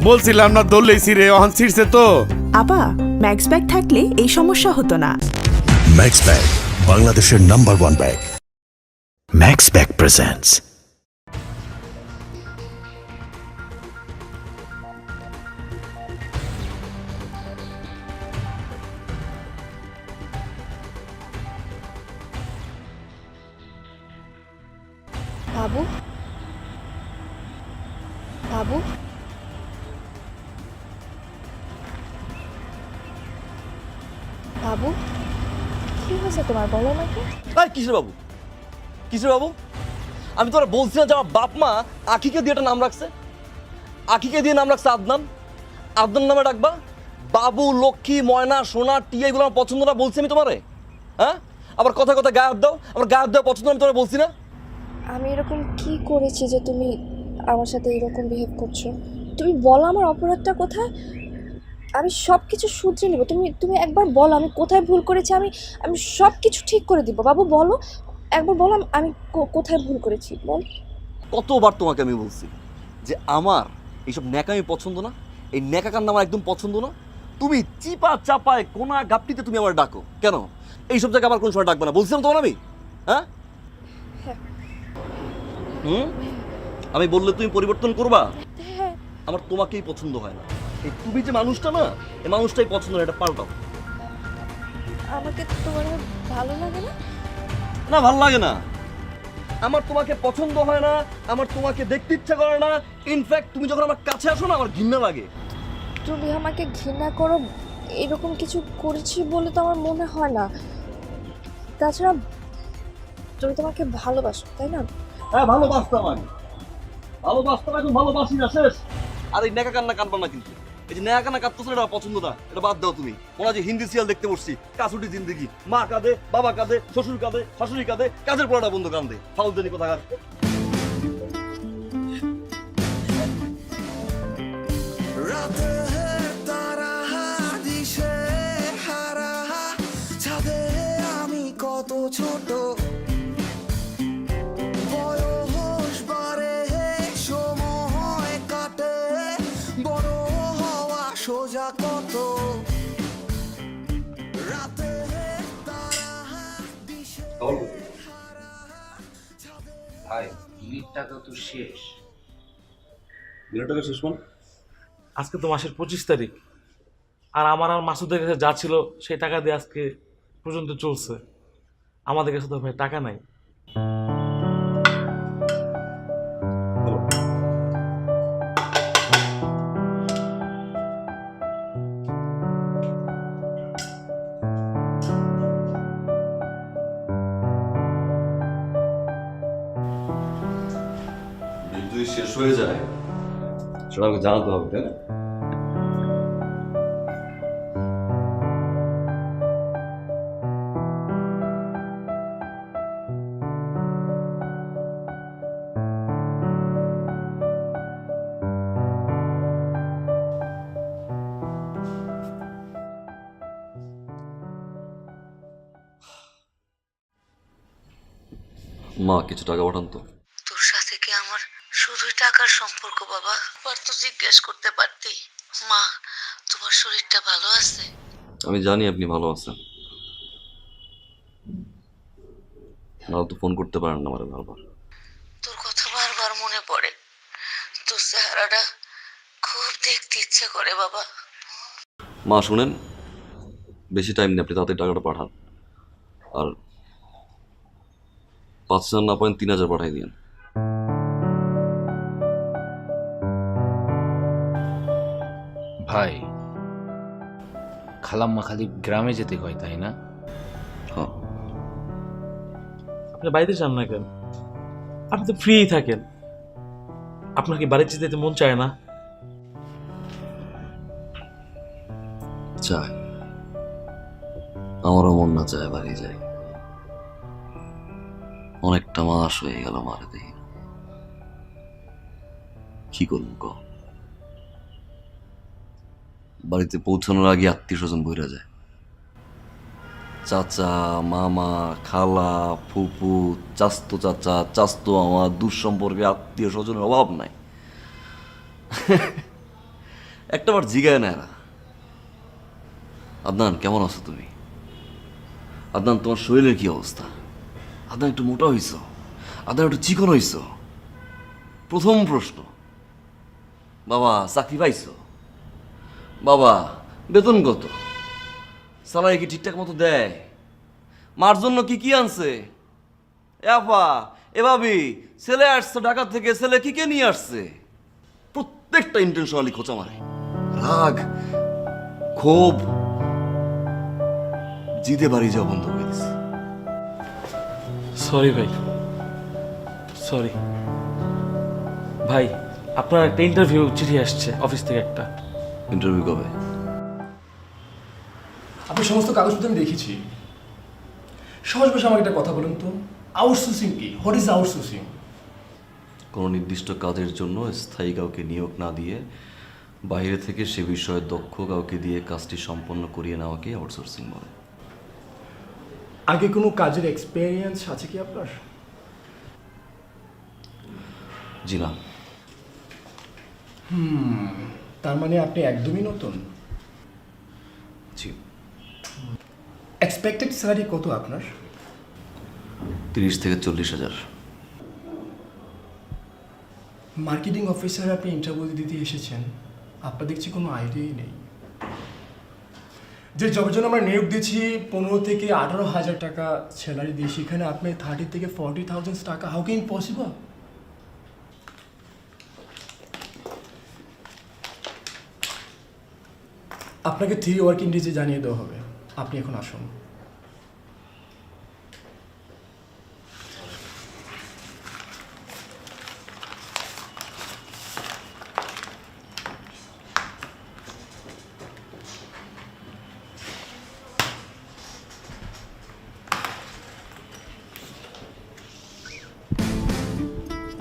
বলছিলাম না দৌড়লেই ছিঁড়ে অহন ছিঁড়ছে তো। আপা ম্যাক্স ব্যাগ থাকলে এই সমস্যা হতো না। ম্যাক্স ব্যাগ বাংলাদেশের number 1 bag. Max bag presents বাবু বাবু বাবু কি হয়েছে তোমার, বলো আমাকে। কিসের বাবু, কিসের বাবু? আমি তোরা বলছি না যে আমার বাপ মা আখিকে দিয়ে একটা নাম রাখছে, আখিকে দিয়ে নাম রাখছে আদনান। আদনান নামে ডাকবা? বাবু, লক্ষ্মী, ময়না, সোনা, টিয়া এগুলো আমার পছন্দ না বলছি আমি তোমারে? হ্যাঁ, আবার কথা কথা গায়ে হাত দাও, আবার গায়ে হাত দেওয়া পছন্দ আমি তোরা বলছি না? আমি এরকম কি করেছি যে তুমি আমার সাথে এরকম বিহেভ করছো? তুমি বলো আমার অপরাধটা কোথায়, আমি সব কিছু শুধরে নেব। তুমি তুমি একবার বলো আমি কোথায় ভুল করেছি, আমি আমি সব কিছু ঠিক করে দিব। বাবু বলো, একবার বলো আমি কোথায় ভুল করেছি, বল। কতবার তোমাকে আমি বলছি যে আমার এইসব ন্যাকামি পছন্দ না, এই ন্যাকা কান্না আমার একদম পছন্দ না। তুমি চিপা চাপায় কোনা গাপটিতে তুমি আমার ডাকো কেন? এইসব জায়গায় আবার কোন সময় ডাকবে না বলছিলাম তোমার আমি? হ্যাঁ, আমি বললে তুমি পরিবর্তন করবা? হ্যাঁ, আমার তোমাকেই পছন্দ হয় না। এই তুমি যে মানুষটা না, এই মানুষটাই পছন্দ না, এটা পাল্টাও। আমাকে তোমার ভালো লাগে না? না, ভালো লাগে না। আমার তোমাকে পছন্দ হয় না, আমার তোমাকে দেখতে ইচ্ছা করে না। ইনফ্যাক্ট তুমি যখন আমার কাছে আসো না, আমার ঘৃণা লাগে। তুমি আমাকে ঘৃণা করো এরকম কিছু করেছি বলে তো আমার মনে হয় না। তাছাড়া তুমি তোমাকে ভালোবাসো, তাই না? হ্যাঁ, ভালোবাসতাম আমি, ভালোবাসতাম, এখন ভালোবাসি না, শেষ। আর এই নেকা কান্না কাঁদবা না কিন্তু। এই যে নেকা কান্না কাঁদতেছো এটা পছন্দ না, এটা বাদ দাও তুমি। ওরা যে হিন্দি সিরিয়াল দেখতে বসছি, কাসুটি জিন্দেগি, মা কাঁদে, বাবা কাঁদে, শ্বশুর কাঁদে, শাশুড়ি কাঁদে, কাজের পড়াটা বন্ধু কাঁদে, ফাউলদানি কোথাকার। আমি কত ছোট, বয়স বাড়ে, সময় কাটে, বড় হওয়া সোজা কত। রাতে তারা দিশে ভাই, বিলির টাকা তো শেষ। বিলের টাকা শেষ মানে? আজকে তো মাসের 25 তারিখ, আর আমার আর মাসুদের কাছে যা ছিল সেই টাকা দিয়ে আজকে পর্যন্ত চলছে। আমাদের কাছে তো ভাই টাকা নাই। বিল যদি শেষ হয়ে যায় সেটা আমাকে জানাতে হবে, তাই না? মা, কিছু টাকা পাঠান তো। তোর সাথে কি আমার শুধুই টাকার সম্পর্ক বাবা? একবার তো জিজ্ঞেস করতে পারতি। মা, তোমার শরীরটা ভালো আছে? আমি জানি আপনি ভালো আছেন, না তো ফোন করতে পারেন না আমারে বারবার। তোর কথা বারবার মনে পড়ে, তোর চেহারাটা খুব দেখতে ইচ্ছে করে বাবা। মা শুনেন, বেশি টাইম নেই, আপনি তাড়াতাড়ি টাকাটা পাঠান। আর 5,000 না পারেন 3,000 পাঠাই দিন। ভাই, খালাম্মা খালি গ্রামে যেতে কয়, তাই না? হ্যাঁ, আপনি বাড়িতে যান না কেন? আপনি তো ফ্রি থাকেন, আপনার কি বাড়িতে যেতে মন চায় না? চায়, আমারও মন না চায় বাড়ি যাই। অনেকটা মাস হয়ে গেল মারে দেখি, কি করবো ক? বাড়িতে পৌঁছানোর আগে আত্মীয় স্বজন বইরা যায়। চাচা, মামা, খালা, ফুপু, চাস্তো চাচা, চাস্তো মামা, দূর সম্পর্কে আত্মীয় স্বজনের অভাব নাই। একটাবার জিগায় না এরা। আদনান, কেমন আছো তুমি? আদনান, তোমার শরীরের কি অবস্থা? আদনান, একটু মোটা হইছ? আদনান, একটু চিকন হইছ? প্রথম প্রশ্ন, বাবা চাকরি পাইছো? বাবা বেতন কত? স্যালারি কি ঠিকঠাক মতো দেয়? মার জন্য কি কি আনছে? এ আপা, এ ভাবি, ছেলে আসছে ঢাকা থেকে, ছেলে কি কে নিয়ে আসছে? প্রত্যেকটা ইন্টেনশনালি খোঁচা মারে। রাগ, ক্ষোভ, জিদে বাড়ি যাওয়া বন্ধ করে দিছে। সরি ভাই, সরি ভাই। আপনার একটা ইন্টারভিউ চিঠি আসছে অফিস থেকে একটা। ইন্টারভিউ কবে? আপনি সমস্ত কাগজপত্র আমি দেখেছি। সহজ ভাষায় আমাকে একটা কথা বলুন তো, আউটসোর্সিং কি? What is outsourcing? কোনো নির্দিষ্ট কাজের জন্য স্থায়ী কাউকে নিয়োগ না দিয়ে বাইরে থেকে সে বিষয়ে দক্ষ কাউকে দিয়ে কাজটি সম্পন্ন করিয়ে নেওয়াকে আউটসোর্সিং বলে। আগে কোনো কাজের এক্সপেরিয়েন্স আছে কি আপনার? জি না। তার মানে আপনি একদমই নতুন। জি। এক্সপেক্টেড স্যালারি কত আপনার? 30 থেকে 40,000। মার্কেটিং অফিসার আপনি ইন্টারভিউ দিতে এসেছেন, আপনার দেখছি কোনো আইডিয়াই নেই। যে জবের জন্য আমরা নিয়োগ দিচ্ছি 15 থেকে 18,000 টাকা স্যালারি দিই, সেখানে আপনি 30 থেকে 40,000 টাকা, হাউ ক্যান পসিবল? আপনাকে 3 ওয়ার্কিং ডেজে জানিয়ে দেওয়া হবে। আপনি এখন আসুন।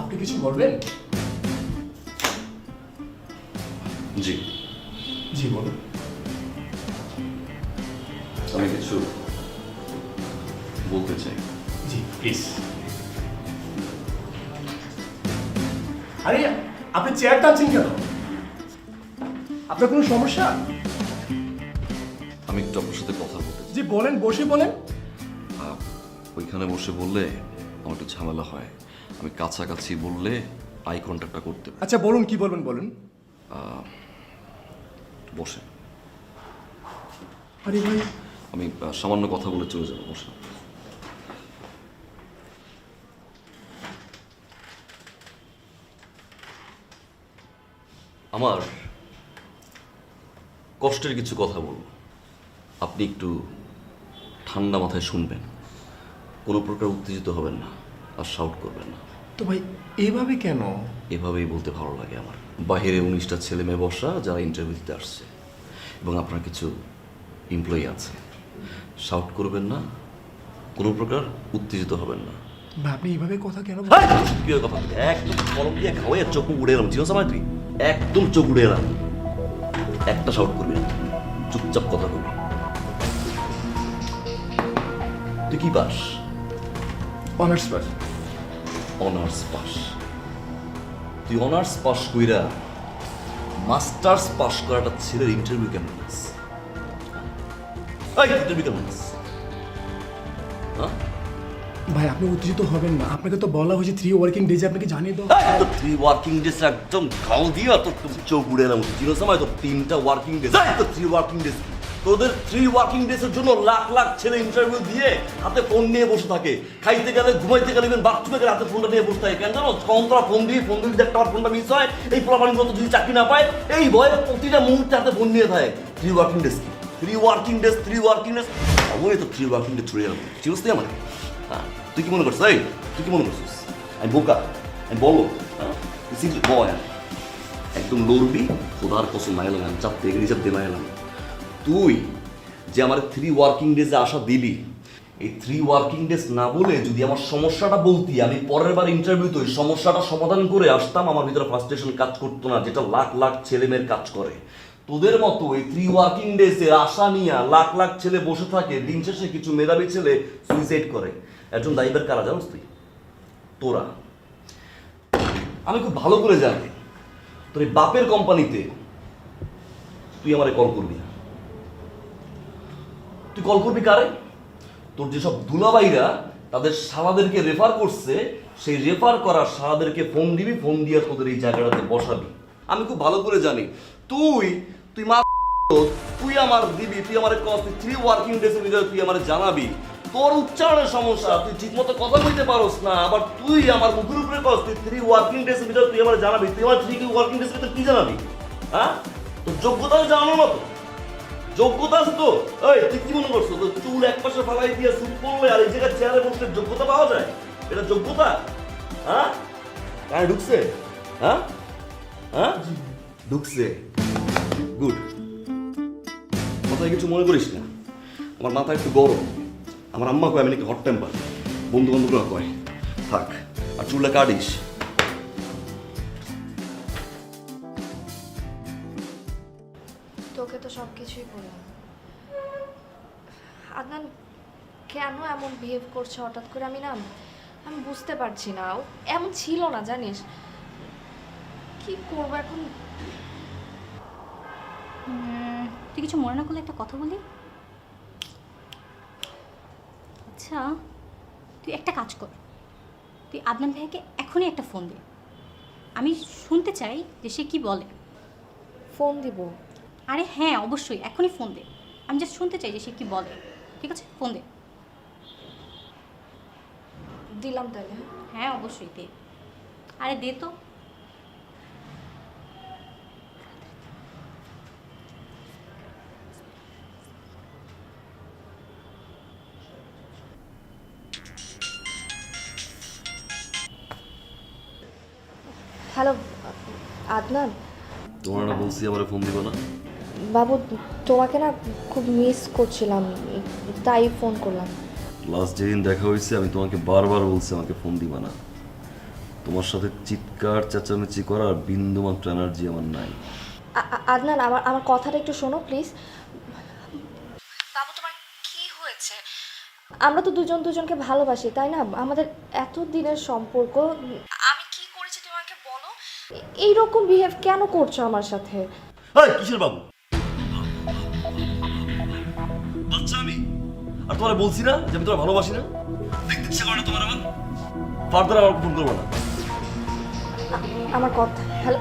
আপনি কিছু বলবেন? জি। জি বলুন। আমি কিছু বলতে চাই। জি প্লিজ। আরে আপনি চেয়ার টানছেন কেন? আপনার কোনো সমস্যা? আমি একটু আপনার সাথে কথা বলতে চাই। জি বলেন, বসে বলেন। ওইখানে বসে বললে আমার একটু ঝামেলা হয়। আমি কাছাকাছি বললে আই কন্ট্যাক্টটা করতে পারি। আচ্ছা বলুন, কি বলবেন বলুন। বসে। আরে ভাই, আমি সামান্য কথা বলে চলে যাবো। বসে। আমার কষ্টের কিছু কথা বলবো, আপনি একটু ঠান্ডা মাথায় শুনবেন। কোনো প্রকার উত্তেজিত হবেন না আর শাউট করবেন না। তো ভাই এইভাবে কেন? এভাবেই বলতে ভালো লাগে আমার। বাইরে 19টা ছেলে মেয়ে বসা যারা ইন্টারভিউ দিতে আসছে, এবং আপনার কিছু এমপ্লয়ি আছে। শাউট করবেন না, কোনো প্রকার উত্তেজিত হবেন না। ভাই আপনি এইভাবে কথা কেন? কি কথা? একদম কলম দিয়ে খাওয়াই চোখ উড়ে এলাম। চিনো সময় তুই একদম চোখ উড়ে এলাম। একটা শাউট করবি না, চুপচাপ কথা করবি। তুই কি pass? Honours pass. Honours pass? তুই অনার্স পাস কইরা মাস্টার্স পাস করাটা ছেলের ইন্টারভিউ কেমন নিস? ইন্টারভিউ কেমন নিস? ভাই আপনি উত্তেজিত হবেন না, আপনাকে তো বলা হয়েছে 3 ওয়ার্কিং ডেজে আপনাকে জানিয়ে দাও। 3 ওয়ার্কিং ডেজ একদম গাল দিয়া তোর চোখ উড়ে এলাম। চিনো সময় তো 3টা ওয়ার্কিং ডেজ। 3 ওয়ার্কিং ডেজ তোদের 3 ওয়ার্কিং ডেজের জন্য লাখ লাখ ছেলে ইন্টারভিউ দিয়ে হাতে ফোন নিয়ে বসে থাকে। খাইতে গেলে, ঘুমাইতে গেলে, বাথরুমে গেলে হাতে ফোনটা নিয়ে বসে থাকে। কেন জানো? কখন তোরা ফোন দিয়ে একটা ফোনটা মিস হয়, এই প্রমাণগুলো যদি চাকরি না পায়, এই ভয়ে প্রতিটা মুহূর্তে হাতে ফোন নিয়ে থাকে। 3 ওয়ার্কিং ডেজ কি? 3 ওয়ার্কিং ডেজ, 3 ওয়ার্কিং ডেজ। ওই তো 3 ওয়ার্কিং ডেজ ছড়ে গেল। চিনোস তুই আমার? হ্যাঁ, তুই কি মনে করছিস? তুই কি মনে করছিস আমি বোকা? আমি বলো বয় একদম লড়বি। খোদার কসম মাইলাম, আমি চাপ থেকে রিজার্ভ দিয়ে মাইলাম। তুই যে আমার 3 ওয়ার্কিং ডেজে আশা দিলি, এই 3 ওয়ার্কিং ডেজ না বলে যদি আমার সমস্যাটা বলতি, আমি পরের বার ইন্টারভিউতে ওই সমস্যাটা সমাধান করে আসতাম। আমার ভিতরে ফ্রাস্ট্রেশন কাজ করতো না, যেটা লাখ লাখ ছেলে মেয়ের কাজ করে। তোদের মতো এই 3 ওয়ার্কিং ডেজের আশা নিয়ে লাখ লাখ ছেলে বসে থাকে। দিন শেষে কিছু মেধাবী ছেলে সুইসাইড করে। একজন দায়ীবার কারা জানোস তুই? তোরা। আমি খুব ভালো করে জানি তোর এই বাপের কোম্পানিতে তুই আমারে কল করবি না। তুই কল করবি কারে? তোর যেসব দুলাভাইরা তাদের শালাদেরকে রেফার করছে, সেই রেফার করা শালাদেরকে ফোন দিবি, ফোন দিয়ে তোদের এই জায়গাটাতে বসাবি। আমি খুব ভালো করে জানি তুই মা তুই আমার দিবি, তুই আমার 3 ওয়ার্কিং ডেজের ভিতরে তুই আমার জানাবি। তোর উচ্চারণের সমস্যা, তুই ঠিক মতো কথা বলতে পারোস না, আবার তুই আমার মুখের উপরে কস তুই 3 ওয়ার্কিং ডেজের ভিতরে তুই আমার জানাবি। তুই আমার 3 ওয়ার্কিং ডেজের ভিতরে কি জানাবি? হ্যাঁ, তোর যোগ্যতা জানানো না তো? যোগ্যতা আছে তো? এই তুই কি মনে করছো তোর চুল এক পাশে ফালাই দিয়ে সুট পরলে আর এই জায়গায় চেয়ারে বসলে যোগ্যতা পাওয়া যায়? এটা যোগ্যতা? হ্যাঁ, কানে ঢুকছে? হ্যাঁ হ্যাঁ ঢুকছে, গুড। মাথায় কিছু মনে করিস না, আমার মাথা একটু গরম। আমার আম্মা কয় আমি নাকি হট টেম্পার, বন্ধু বান্ধবরা কয়। থাক, আর চুলটা কাটিস। তোকে তো সব কিছুই বললাম। আদনান কেন এমন বিহেভ করছে হঠাৎ করে, আমি বুঝতে পারছি না। ও এমন ছিল না, জানিস। কি করবো এখন? তুই কিছু মনে না করলে একটা কথা বলি? আচ্ছা, তুই একটা কাজ কর, তুই আদনান ভাইকে এখনই একটা ফোন দে। আমি শুনতে চাই যে সে কি বলে। ফোন দিব? আরে হ্যাঁ, অবশ্যই এখনই ফোন দে। আমি জাস্ট শুনতে চাই যে সে কি বলে। ঠিক আছে, ফোন দে। দিলাম তাহলে। হ্যাঁ অবশ্যই দে। আরে দে তো। হ্যালো আদনান। তোমার না বলছি আমার ফোন দিব না? বাবু, তোমাকে না খুব মিস করছিলাম, তাই ফোন করলাম। লাস্ট যেদিন দেখা হয়েছে আমি তোমাকে বারবার বলছি আমাকে ফোন দিবা না। তোমার সাথে চিৎকার চেঁচামেচি করার বিন্দুমাত্র এনার্জি আমার নাই। আদনান, আমার কথাটা একটু শোনো প্লিজ। বাবু, তোমার কি হয়েছে? আমরা তো দুজন দুজনকে ভালোবাসি, তাই না? আমাদের এত দিনের সম্পর্ক। আমি কি করেছি তুমি আমাকে বলো? এইরকম বিহেভ কেন করছো আমার সাথে? এই কিসের বাবু? বাচ্চা আমি? আর তোমার বলছি না যে আমি তোমার ভালোবাসি না? দেখতে ইচ্ছা করে না তোমার আমার? ফার্দার আমার ফোন করবো না। আমার কথা। হ্যালো,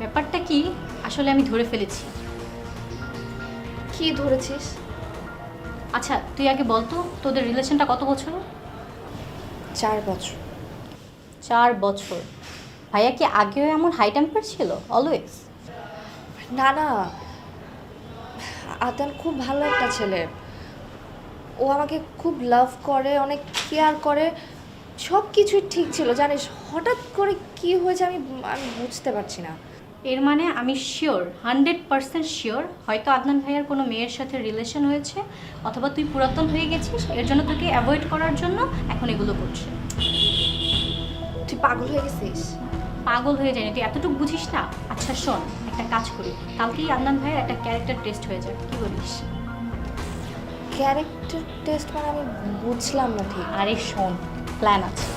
ব্যাপারটা কি আসলে আমি ধরে ফেলেছি। কি ধরেছিস? আচ্ছা তুই আগে বল তো, তোদের রিলেশনটা কত বছর? 4 বছর। 4 বছর? ভাইয়া কি আগেও এমন হাই টেম্পার ছিল অলওয়েজ? না না, আদনান খুব ভালো একটা ছেলে। ও আমাকে খুব লাভ করে, অনেক কেয়ার করে, সব কিছুই ঠিক ছিল, জানিস। হঠাৎ করে কি হয়েছে আমি বুঝতে পারছি না। এর মানে আমি শিওর, 100% শিওর, হয়তো আদনান ভাইয়ার কোনো মেয়ের সাথে রিলেশন হয়েছে, অথবা তুই পুরাতন হয়ে গেছিস, এর জন্য তোকে অ্যাভয়েড করার জন্য এখন এগুলো করছে। তুই পাগল হয়ে গেছিস? পাগল হয়ে যায়নি, তুই এতটুকু বুঝিস না? আচ্ছা শোন, একটা কাজ করি, কালকেই আদনান ভাইয়ের একটা ক্যারেক্টার টেস্ট হয়ে যাক, কি বলিস? ক্যারেক্টার টেস্ট মানে আমি বুঝলাম না ঠিক। আরে শোন, প্ল্যান আছে।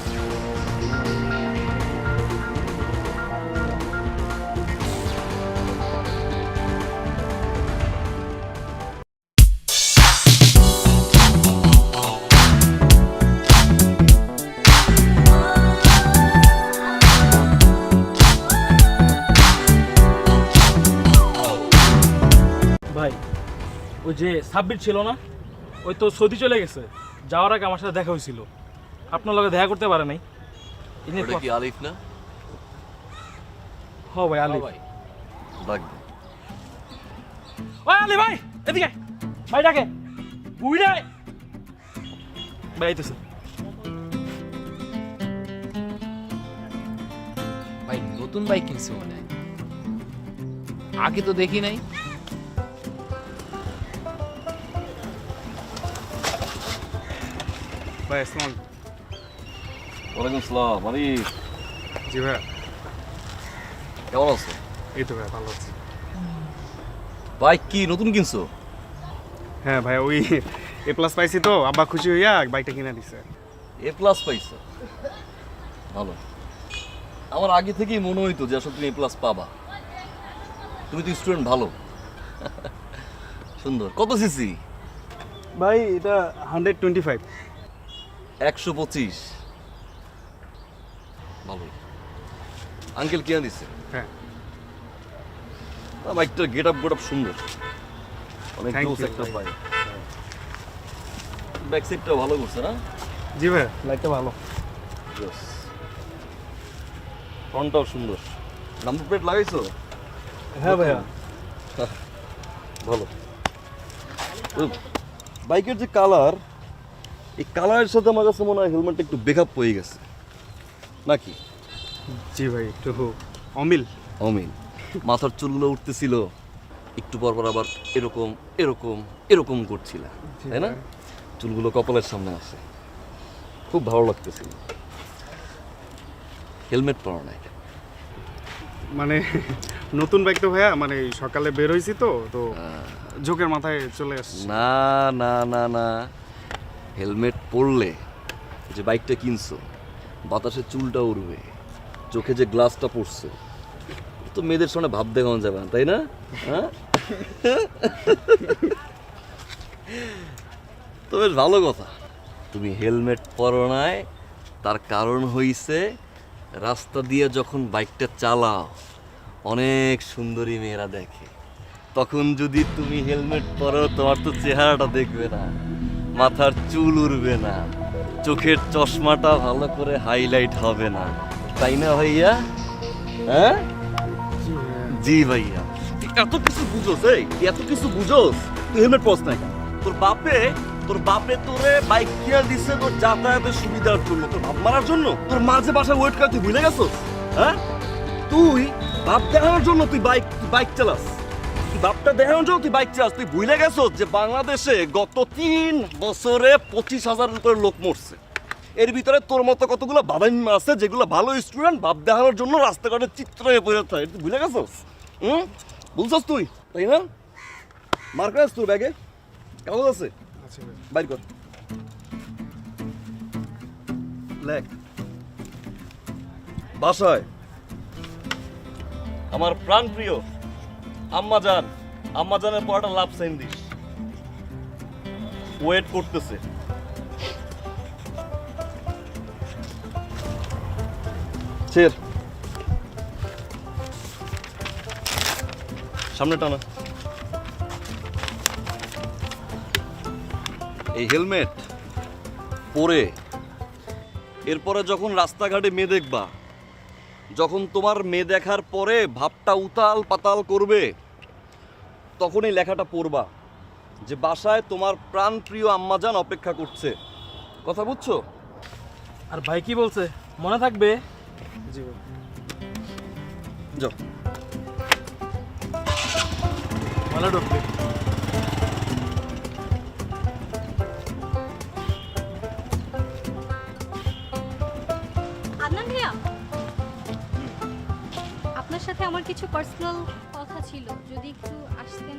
ভাই, ওই যে সাব্বির ছিল না, ওই তো সৌদি চলে গেছে। যাওয়ার আগে আমার সাথে দেখা হয়েছিল, আপনার লগে দেখা করতে পারে নাই। ওটা কি আলিফ না? হ ভাই, আলি ভাই ডাক দে। ওই আলি ভাই, এদিকে ভাই, ডাকে বুইড়া ভাই আইতেছে। ভাই নতুন বাইক কিনছে মনে হয়, আগে তো দেখি নাই। ভাই আসসালাম। ওয়ালাইকুম আসসালাম। আরিফ, জি ভাই। কেমন আছো? এই তো ভাই, ভালো আছি। বাইক কি নতুন কিনছো? হ্যাঁ ভাই, ওই A+ পাইছি তো, আব্বা খুশি হইয়া বাইকটা কিনে দিছে। A+ পাইছো? ভালো। আমার আগে থেকেই মনে হইতো যে আসলে তুমি A+ পাবা। তুমি তো স্টুডেন্ট ভালো। সুন্দর। কত সিসি? ভাই এটা 125। 125। ভালো। আঙ্কেল কিয়া দিছে? হ্যাঁ বাইকটার গেট আপ সুন্দর, অনেক Thank জোস you, একটা ভাই। বাইক। ব্যাক সাইডটাও ভালো করছে না? জি ভাই, লাইটটা ভালো। জোস। ফ্রন্টটাও সুন্দর। নাম্বার প্লেট লাগাইছো? হ্যাঁ ভাইয়া। ভালো। বাইকের যে কালার, এই কালারের সাথে আমার কাছে মনে হয় হেলমেটটা একটু বেকআপ হয়ে গেছে নাকি? জি ভাই, একটু অমিল। অমিন, মাথার চুলগুলো উঠতেছিল, একটু পর পর আবার এরকম এরকম এরকম করছিল, তাই না? চুলগুলো কপালের সামনে আসে, খুব ভালো লাগতেছিল। হেলমেট পরা নাই মানে নতুন বাইক তো ভাইয়া, মানে সকালে বের হয়েছি তো তো ঝোঁকের মাথায় চলে আসছে। না না না না, হেলমেট পরলে যে বাইকটা কিনছো বাতাসে চুলটা উড়বে, চোখে যে গ্লাসটা পড়ছে, তো মেয়েদের সামনে ভাব দেখানো যাবে না, তাই না? হ্যাঁ, তো বেশ ভালো কথা। তুমি হেলমেট পরো নাই, তার কারণ হইছে রাস্তা দিয়ে যখন বাইকটা চালাও অনেক সুন্দরী মেয়েরা দেখে, তখন যদি তুমি হেলমেট পরো তোমার তো চেহারাটা দেখবে না, মাথার চুল উড়বে না, চোখের চশমাটা ভালো করে হাইলাইট হবে না, তাই না ভাইয়া? হ্যাঁ জি ভাইয়া। এত কিছু বুঝোস, এত কিছু বুঝোস, তুই হেলমেট পরস নাই। তোর বাপে তোরে বাইক কিনে দিছে তোর যাতায়াতের সুবিধার জন্য, তোর বাপ মারার জন্য। তোর মা যে বাসায় ওয়েট করে তুই ভুলে গেছস? হ্যাঁ, তুই বাপ দেখানোর জন্য তুই বাইক চালাস, তুই বাপটা দেখানোর জন্য তুই বাইক চালাস। তুই ভুলে গেছস যে বাংলাদেশে গত 3 বছরে 25,000 করে লোক মরছে। এর ভিতরে তোর মতো কতগুলো বাদাইম্মা আছে যেগুলো ভালো স্টুডেন্ট, বাপ দেখানোর জন্য রাস্তাঘাটে চিত্র হয়ে পড়ে থাকে। তুই ভুলে গেছস? বুঝছস তুই, তাই না? মার্কার তোর ব্যাগে কাগজ আছে? আচ্ছা ভাই। বাইর কর, লেখ। বাসায় আমার প্রাণ প্রিয় আম্মাজানের পরটা লাভ সাইন দিস, ওয়েট করতেছে। ছেড়, সামনে টানা। এই হেলমেট পরে এরপরে যখন রাস্তাঘাটে মেয়ে দেখবা, যখন তোমার মেয়ে দেখার পরে ভাবটা উতাল পাতাল করবে, তখন এই লেখাটা পড়বা যে বাসায় তোমার প্রাণপ্রিয় আম্মাজান অপেক্ষা করছে। কথা বুঝছো? আর ভাই কি বলছে মনে থাকবে? জি ভাই। যাও। ভালো ঢুকবে। আদনান ভাইয়া, আপনার সাথে আমার কিছু পার্সোনাল কথা ছিল, যদি একটু আসতেন।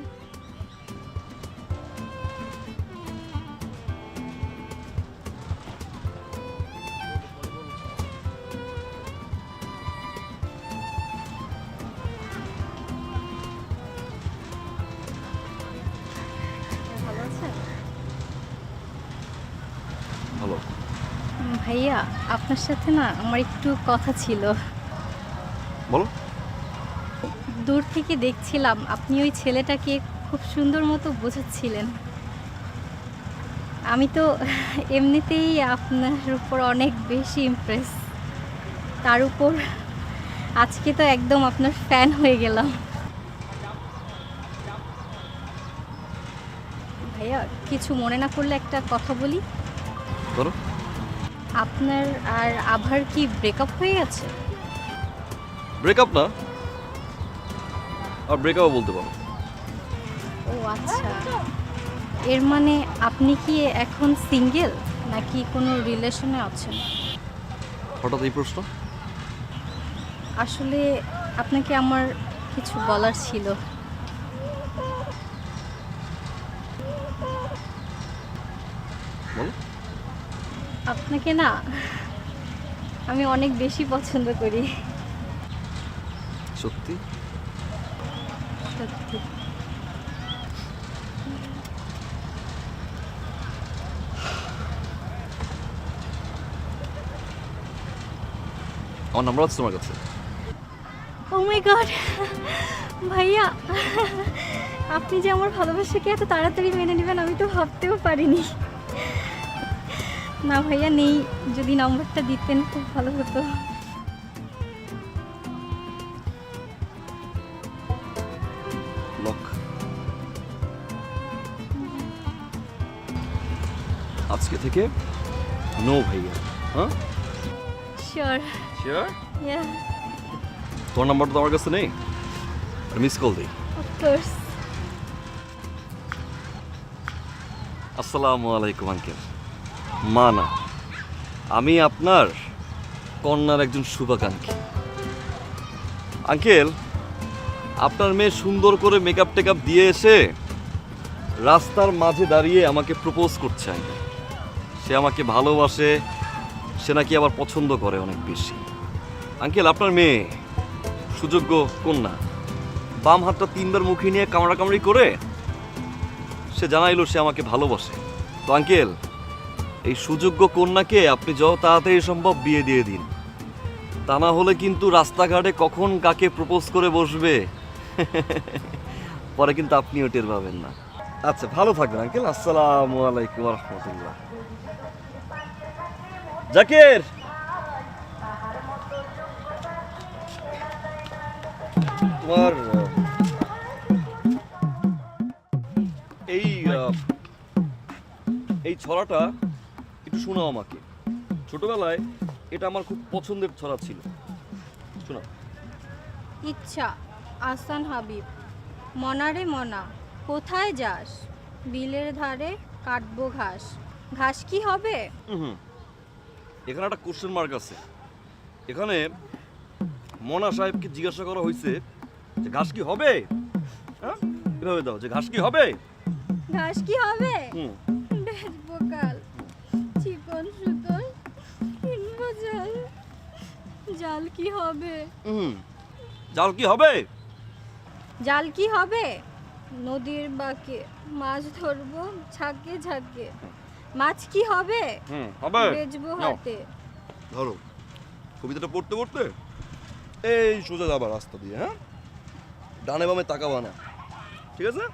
ভালো আছেন? ভালো। ভাইয়া, আপনার সাথে না আমার একটু কথা ছিল। বলো। দূর থেকে দেখছিলাম আপনি ওই ছেলেটাকে খুব সুন্দর মতো বোঝাচ্ছিলেন। আমি তো এমনিতেই আপনার উপর অনেক বেশি ইমপ্রেস, তার উপর আজকে তো একদম আপনার ফ্যান হয়ে গেলাম। ভাইয়া, কিছু মনে না করলে একটা কথা বলি। করো। আপনার আর আভার কি ব্রেকআপ হয়ে গেছে? ব্রেকআপ না, আর ব্রেকআপ বলতে পারো। ও আচ্ছা, এর মানে আপনি কি এখন সিঙ্গেল নাকি কোনো রিলেশনে আছেন? হঠাৎ এই প্রশ্ন? আসলে আপনাকে আমার কিছু বলার ছিল। বলো। আপনাকে না আমি অনেক বেশি পছন্দ করি। সত্যি? সত্যি। আমার নাম্বার আছে তোমার কাছে? ও মাই গড, ভাইয়া আপনি যে আমার ভালোবাসাকে এত তাড়াতাড়ি মেনে নেবেন আমি তো ভাবতেও পারিনি। না ভাইয়া নেই, যদি নাম্বারটা দিতেন খুব ভালো হতো। লক। আজকে থেকে নো ভাইয়া। হ্যাঁ শিওর। শিওর? ইয়া, তোমার নাম্বার তো আমার কাছে নেই, মিস কল দিই। Of course. আসসালামু আলাইকুম আঙ্কেল। মা না, আমি আপনার কন্যার একজন শুভাকাঙ্ক্ষী। আঙ্কেল, আপনার মেয়ে সুন্দর করে মেকআপ টেকআপ দিয়ে এসে রাস্তার মাঝে দাঁড়িয়ে আমাকে প্রপোজ করছে আঙ্কেল। সে আমাকে ভালোবাসে, সে নাকি আবার পছন্দ করে অনেক বেশি। আঙ্কেল, আপনার মেয়ে সুযোগ্য কন্যা, বাম হাতটা 3 বার মুখে নিয়ে কামড়াকামড়ি করে সে জানাইলো সে আমাকে ভালোবাসে। তো আঙ্কেল, এই সুযোগ্য কন্যাকে আপনি যত তাড়াতাড়ি সম্ভব বিয়ে দিয়ে দিন, তা না হলে কিন্তু রাস্তাঘাটে কখন কাকে প্রপোজ করে বসবে পরে কিন্তু আপনিও টের পাবেন না। আচ্ছা, ভালো থাকবেন আঙ্কেল। আসসালামু আলাইকুম ওয়া রাহমাতুল্লাহ। জাকির, তোমার এই ছড়াটা একটু শোনাও আমাকে। ছোটবেলায় এটা আমার খুব পছন্দের ছড়া ছিল। শোনাও। ইচ্ছা, আহসান হাবিব। মনারে মনা, কোথায় যাস? বিলের ধারে কাটবো ঘাস। ঘাস কি হবে? এখানে একটা কোশ্চেন মার্ক আছে। এখানে মনা সাহেবকে জিজ্ঞাসা করা হয়েছে যে ঘাস কি হবে। হ্যাঁ, এভাবে দাও যে ঘাস কি হবে। ঘাস কি হবে? বেচবো কাল, চিকন সুতোর কিনবো জাল। জাল কি হবে? জাল কি হবে? জাল কি হবে? নদীর বাঁকে মাছ ধরবো ঝাঁকে ঝাঁকে। মাছ কি হবে? হবে। বেচবো নাও, হাতে। ধরো। কবিতাটা পড়তে পড়তে এই সোজা যাবা রাস্তা দিয়ে। হ্যাঁ, ডানে বামে তাকাবা না, ঠিক আছে?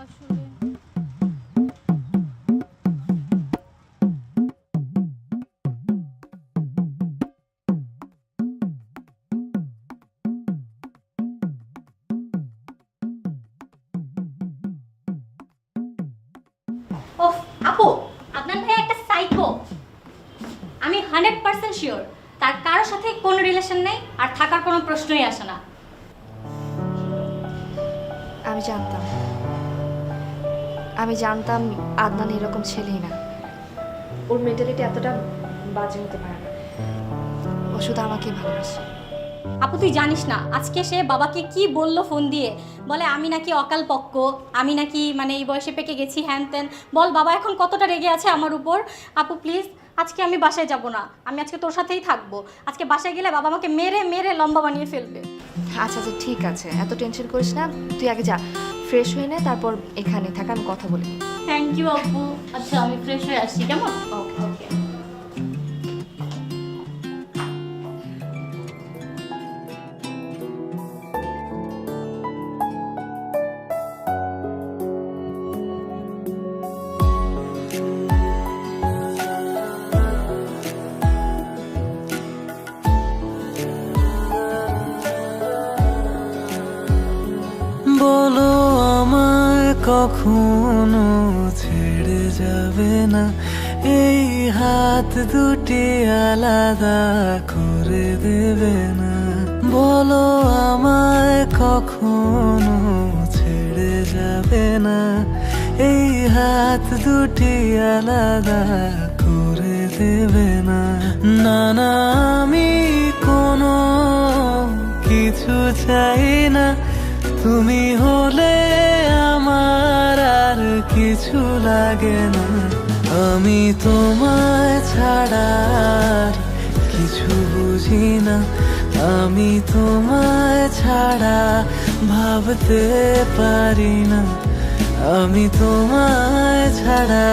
আসলে ওফ আপু, আপনার ভাই একটা সাইকো। আমি 100% শিওর তার কারোর সাথে কোনো রিলেশন নেই, আর থাকার কোনো প্রশ্নই আসে না। আমি জানতাম আদনান এরকম ছেলেই না। ওর মেন্টালিটি এতটা বাজে হতে পারে না। ও শুধু আমাকেই ভালোবাসে। আপু তুই জানিস না আজকে সে বাবাকে কি বললো ফোন দিয়ে? বলে আমি নাকি অকাল পক্ক, আমি নাকি মানে এই বয়সে পেকে গেছি, হ্যান ত্যান। বল বাবা এখন কতটা রেগে আছে আমার উপর। আপু প্লিজ, আজকে আমি বাসায় যাব না, আমি আজকে তোর সাথেই থাকবো। আজকে বাসায় গেলে বাবা আমাকে মেরে মেরে লম্বা বানিয়ে ফেলবে। আচ্ছা আচ্ছা ঠিক আছে, এত টেনশন করিস না। তুই আগে যা, ফ্রেশ হয়ে নে, তারপর এখানে থাক, আমি কথা বলি। থ্যাংক ইউ আপু। আচ্ছা আমি ফ্রেশ হয়ে আসছি, কেমন? ওকে ওকে। বলো আমায় কখনো ছেড়ে যাবে না, এই হাত দুটি আলাদা করে দেবে না। বলো আমায় কখনো ছেড়ে যাবে না, এই হাত দুটি আলাদা করে দেবে না। না না আমি কোনো কিছু চাই না, তুমি হলে আমার আর কিছু লাগে না। আমি তোমায় ছাড়া আর কিছু বুঝি না, আমি তোমায় ছাড়া ভাবতে পারি না, আমি তোমায় ছাড়া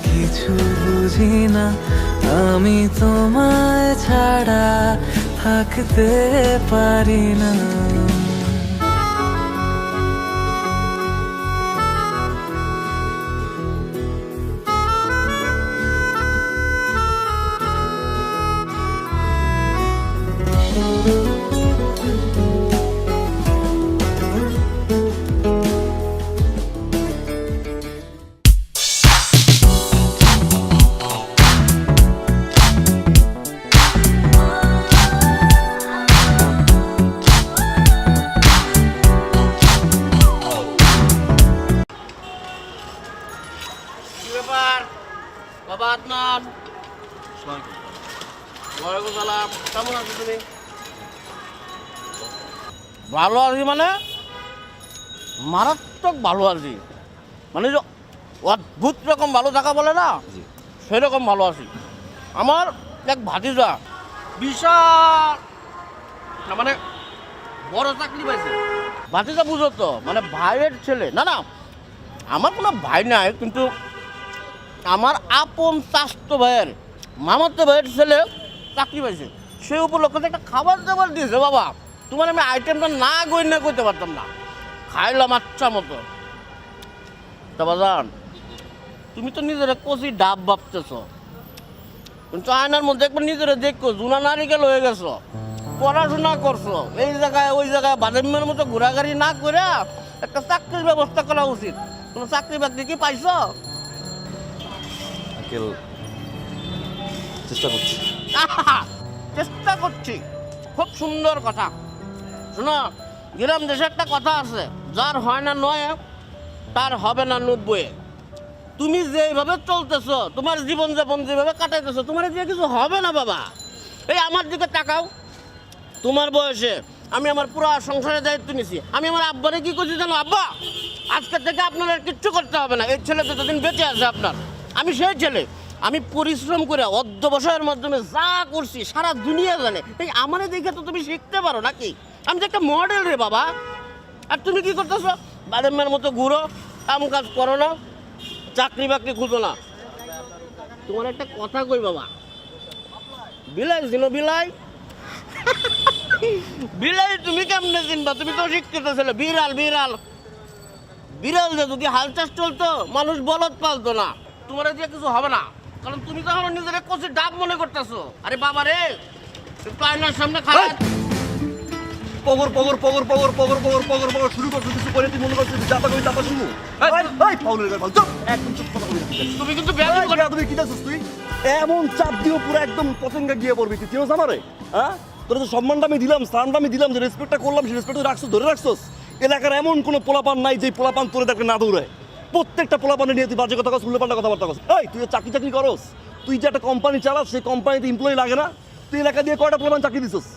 কিছু বুঝি না, আমি তোমায় ছাড়া থাকতে পারি না। বাবা আদনান, ওয়ালাইকুম সালাম। কেমন আছো তুমি? ভালো আছি মানে মারাত্মক ভালো আছি, মানে যে অদ্ভুত রকম ভালো থাকা বলে না, সেরকম ভালো আছি। আমার এক ভাতিজা বিশাল মানে বড় চাকরি পাইছে। ভাতিজা বুঝো তো, মানে ভাইয়ের ছেলে। না না, আমার কোনো ভাই নাই, কিন্তু আমার আপন চাস্তো ভাইয়ের মামাতো ভাইয়ের ছেলে চাকরি পাইছে। সে উপলক্ষে একটা খাবার দাবার দিয়েছে বাবা। তোমার আমি আইটেমটা না গই না করতে পারতাম না, খাইলাম আচ্ছা মতো। তা বাজান, তুমি তো নিজের কচি ডাব ভাবতেছ, কিন্তু আয়নার মধ্যে একবার নিজের দেখো জুনা নারিকেল হয়ে গেছো। পড়াশোনা করছো, এই জায়গায় ওই জায়গায় বাদামের মতো ঘোরাঘুরি না করে একটা চাকরির ব্যবস্থা করা উচিত। তুমি চাকরি বাকরি কি পাইছো? চেষ্টা করছি। চেষ্টা করছি, খুব সুন্দর কথা। শোনো, গ্রাম দেশে একটা কথা আছে, যার হয় না 9 তার হবে না 90। তুমি যেভাবে চলতেছো, তোমার জীবনযাপন যেভাবে কাটাইতেছো, তোমার দিয়ে কিছু হবে না বাবা। এই আমার দিকে তাকাও, তোমার বয়সে আমি আমার পুরো সংসারের দায়িত্ব নিছি। আমি আমার আব্বারে কি করছি জানো? আব্বা, আজকে থেকে আপনার আর কিচ্ছু করতে হবে না, এই ছেলে যতদিন বেঁচে আছে আপনার, আমি সেই ছেলে। আমি পরিশ্রম করে অধ্যবসায়ের মাধ্যমে যা করছি সারা দুনিয়া জানে। এই আমারে দেখে তো তুমি শিখতে পারো নাকি? আমি তো একটা মডেল রে বাবা। আর তুমি কি করতেছো? বাদামের মতো ঘুরো, কাম কাজ করো না, চাকরি বাকরি খুঁজো না। তোমার একটা কথা কই বাবা, বিলাই চিনো? বিলাই বিলাই তুমি কেমনে চিনবা? তুমি তো শিক্ষিত ছেলে। বিড়াল বিড়াল বিড়াল যে যদি হাল চাষ চলতো, মানুষ বলদ পালতো না। তোমার দিয়ে কিছু হবে না, কারণ তুমি তো আমার নিজের কচি ডাব মনে করতেছো। আরে বাবা রে, একটু আয়নার সামনে খারাপ পগর পগর পগর পগর পগর পগর পগর পগর শুরু করছো, কিছু করে তুই মনে করছিস চাপা করি চাপা শুনবো? পাউলের গায়ে চুপ, একদম চুপ কথা বলি। তুমি কিন্তু বেয়াদবি করো। তুমি কি দেখছিস? তুই এমন চাপ দিও পুরো একদম পছন্দে গিয়ে পড়বি। তুই চিনোস আমারে? হ্যাঁ, তোর তো সম্মানটা আমি দিলাম, স্থানটা আমি দিলাম, যে রেসপেক্টটা করলাম, সেই রেসপেক্ট রাখছিস, ধরে রাখছিস। এলাকার এমন কোনো পোলাপান নাই যে পোলাপান তোরে তাকে না দৌড়ায়। প্রত্যেকটা পোলাপানে নিয়ে তুই বাজে কথা কস, উল্লেপাল্টা কথাবার্তা কস। এই তুই চাকরি চাকরি করস, তুই যে একটা কোম্পানি চালাস, সেই কোম্পানিতে এমপ্লয়ি লাগে না? তুই এলাকা দিয়ে কয়টা পোলাপান চাকরি দিছিস?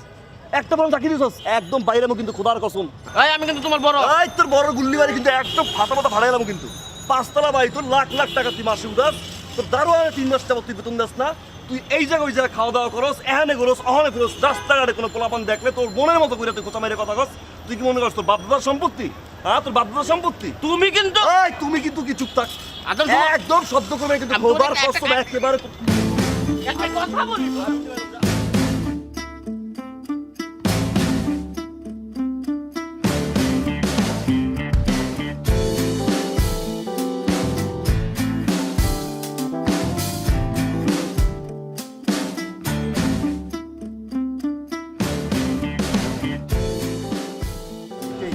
একটা পোলাপান চাকরি দিছিস? একদম বাইরে কিন্তু খোদার কসম। এই আমি কিন্তু তোমার বড়। এই তোর বড় গুল্লি বাড়ি কিন্তু একদম ফাটা ফাটা ফাড়াইলাম কিন্তু। 5 তলা বাড়ি, তোর লাখ লাখ টাকা তুই মাসে উদাস, তোর দারোয়ানে 3 মাস যাবত তুই বেতন দাস না। তুই এই জায়গায় ওই জায়গায় খাওয়া দাওয়া করস, এখানে করস, অহনে ফেরস, রাস্তাঘাটে কোনো পোলাপান দেখলে তোর মনের মতো করে তুই কোচা মেরে কথা কস। তুই কি মনে করছ তোর বাপদাদার সম্পত্তি? হ্যাঁ, তোর বাপদাদার সম্পত্তি। তুমি কিন্তু তুমি কিন্তু কি চুপ থাক, আদম একদম শব্দ করবে কিন্তু খোদার কসম একেবারে। একটা কথা বলি,